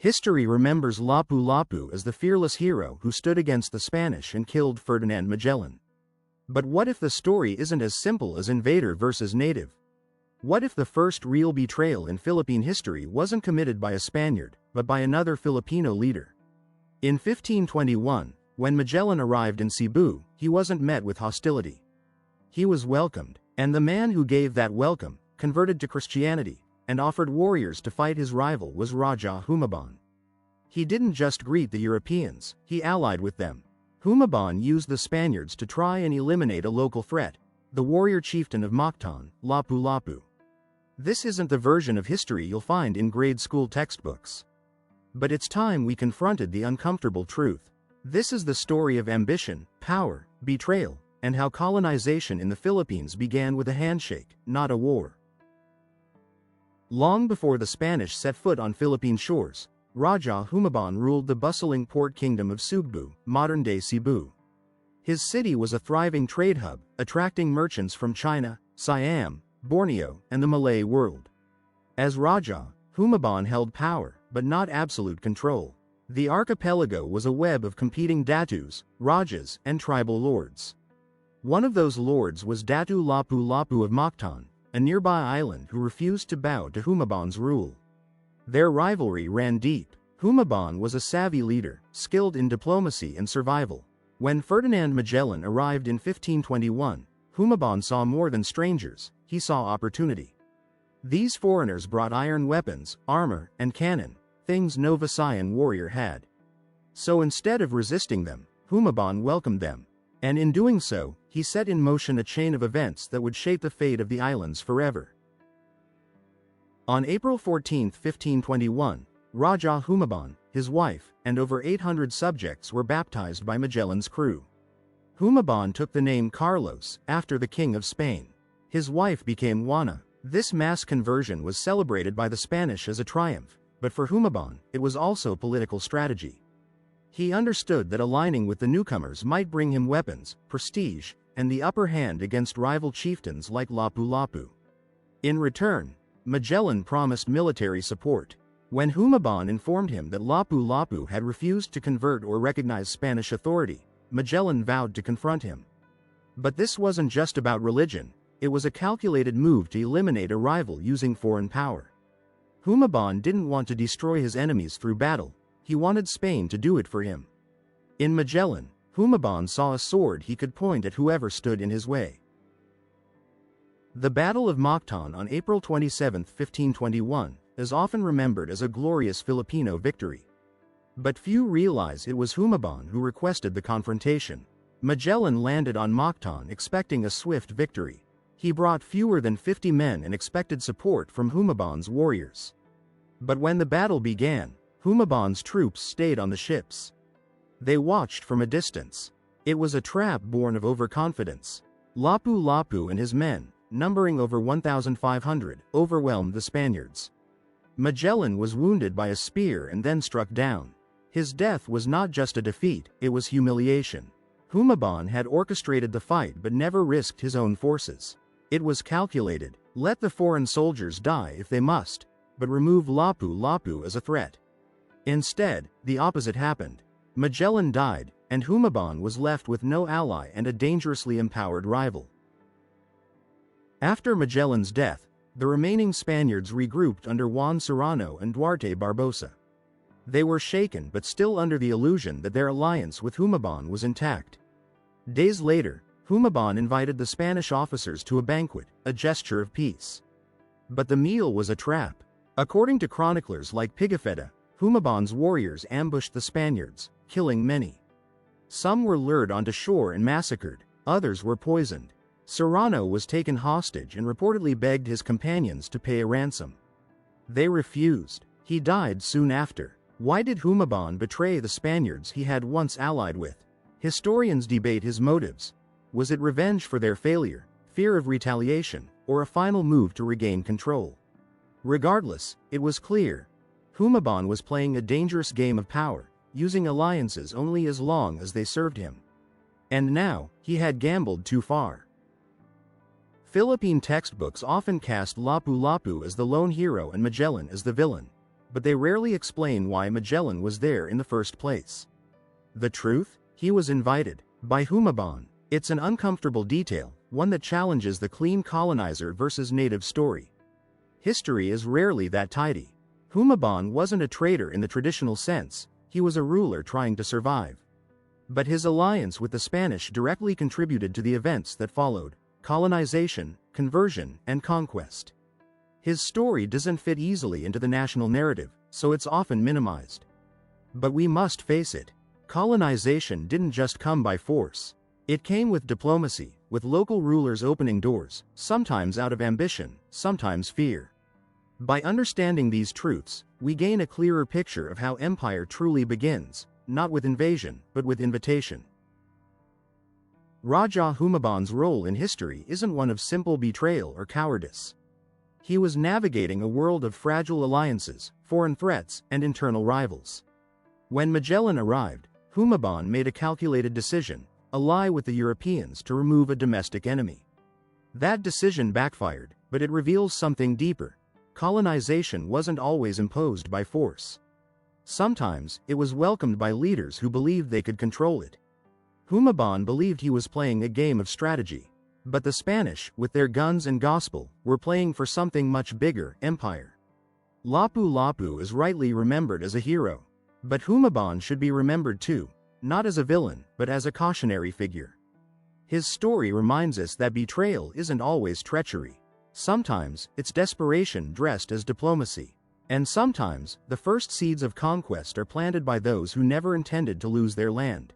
History remembers Lapu Lapu as the fearless hero who stood against the Spanish and killed Ferdinand Magellan. But what if the story isn't as simple as invader versus native? What if the first real betrayal in Philippine history wasn't committed by a Spaniard, but by another Filipino leader? In 1521, when Magellan arrived in Cebu, he wasn't met with hostility. He was welcomed, and the man who gave that welcome converted to Christianity and offered warriors to fight his rival was Rajah Humabon. He didn't just greet the Europeans, he allied with them. Humaban used the Spaniards to try and eliminate a local threat, the warrior chieftain of Mactan, Lapu Lapu. This isn't the version of history you'll find in grade school textbooks. But it's time we confronted the uncomfortable truth. This is the story of ambition, power, betrayal, and how colonization in the Philippines began with a handshake, not a war. Long before the Spanish set foot on Philippine shores, Rajah Humabon ruled the bustling port kingdom of Cebu, modern-day Cebu. His city was a thriving trade hub, attracting merchants from China, Siam, Borneo, and the Malay world. As Rajah, Humabon held power, but not absolute control. The archipelago was a web of competing datus, rajas, and tribal lords. One of those lords was Datu Lapu Lapu of Mactan, a nearby island who refused to bow to Humabon's rule. Their rivalry ran deep. Humaban was a savvy leader, skilled in diplomacy and survival. When Ferdinand Magellan arrived in 1521, Humaban saw more than strangers, he saw opportunity. These foreigners brought iron weapons, armor, and cannon, things no Visayan warrior had. So instead of resisting them, Humaban welcomed them. And in doing so, he set in motion a chain of events that would shape the fate of the islands forever. On April 14, 1521, Rajah Humabon, his wife, and over 800 subjects were baptized by Magellan's crew. Humabon took the name Carlos, after the King of Spain. His wife became Juana. This mass conversion was celebrated by the Spanish as a triumph, but for Humabon, it was also political strategy. He understood that aligning with the newcomers might bring him weapons, prestige, and the upper hand against rival chieftains like Lapu Lapu. In return, Magellan promised military support. When Humabon informed him that Lapu Lapu had refused to convert or recognize Spanish authority, Magellan vowed to confront him. But this wasn't just about religion, it was a calculated move to eliminate a rival using foreign power. Humabon didn't want to destroy his enemies through battle, he wanted Spain to do it for him. In Magellan, Humabon saw a sword he could point at whoever stood in his way. The Battle of Mactan on April 27, 1521, is often remembered as a glorious Filipino victory. But few realize it was Humabon who requested the confrontation. Magellan landed on Mactan expecting a swift victory. He brought fewer than 50 men and expected support from Humabon's warriors. But when the battle began, Humabon's troops stayed on the ships. They watched from a distance. It was a trap born of overconfidence. Lapu Lapu and his men, numbering over 1,500, overwhelmed the Spaniards. Magellan was wounded by a spear and then struck down. His death was not just a defeat, it was humiliation. Humabon had orchestrated the fight but never risked his own forces. It was calculated, let the foreign soldiers die if they must, but remove Lapu Lapu as a threat. Instead, the opposite happened. Magellan died, and Humabon was left with no ally and a dangerously empowered rival. After Magellan's death, the remaining Spaniards regrouped under Juan Serrano and Duarte Barbosa. They were shaken but still under the illusion that their alliance with Humaban was intact. Days later, Humaban invited the Spanish officers to a banquet, a gesture of peace. But the meal was a trap. According to chroniclers like Pigafetta, Humaban's warriors ambushed the Spaniards, killing many. Some were lured onto shore and massacred, others were poisoned. Serrano was taken hostage and reportedly begged his companions to pay a ransom. They refused. He died soon after. Why did Humaban betray the Spaniards he had once allied with? Historians debate his motives. Was it revenge for their failure, fear of retaliation, or a final move to regain control? Regardless, it was clear. Humaban was playing a dangerous game of power, using alliances only as long as they served him. And now, he had gambled too far. Philippine textbooks often cast Lapu Lapu as the lone hero and Magellan as the villain. but they rarely explain why Magellan was there in the first place. The truth? He was invited by Humaban. It's an uncomfortable detail, one that challenges the clean colonizer versus native story. History is rarely that tidy. Humaban wasn't a trader in the traditional sense, he was a ruler trying to survive. But his alliance with the Spanish directly contributed to the events that followed: colonization, conversion, and conquest. His story doesn't fit easily into the national narrative, so it's often minimized. But we must face it. Colonization didn't just come by force. It came with diplomacy, with local rulers opening doors, sometimes out of ambition, sometimes fear. By understanding these truths, we gain a clearer picture of how empire truly begins, not with invasion, but with invitation. Rajah Humaban's role in history isn't one of simple betrayal or cowardice. He was navigating a world of fragile alliances, foreign threats, and internal rivals. When Magellan arrived, Humaban made a calculated decision: ally with the Europeans to remove a domestic enemy. That decision backfired, but it reveals something deeper. Colonization wasn't always imposed by force. Sometimes, it was welcomed by leaders who believed they could control it. Humaban believed he was playing a game of strategy. But the Spanish, with their guns and gospel, were playing for something much bigger: empire. Lapu Lapu is rightly remembered as a hero. But Humaban should be remembered too, not as a villain, but as a cautionary figure. His story reminds us that betrayal isn't always treachery. Sometimes, it's desperation dressed as diplomacy. And sometimes, the first seeds of conquest are planted by those who never intended to lose their land.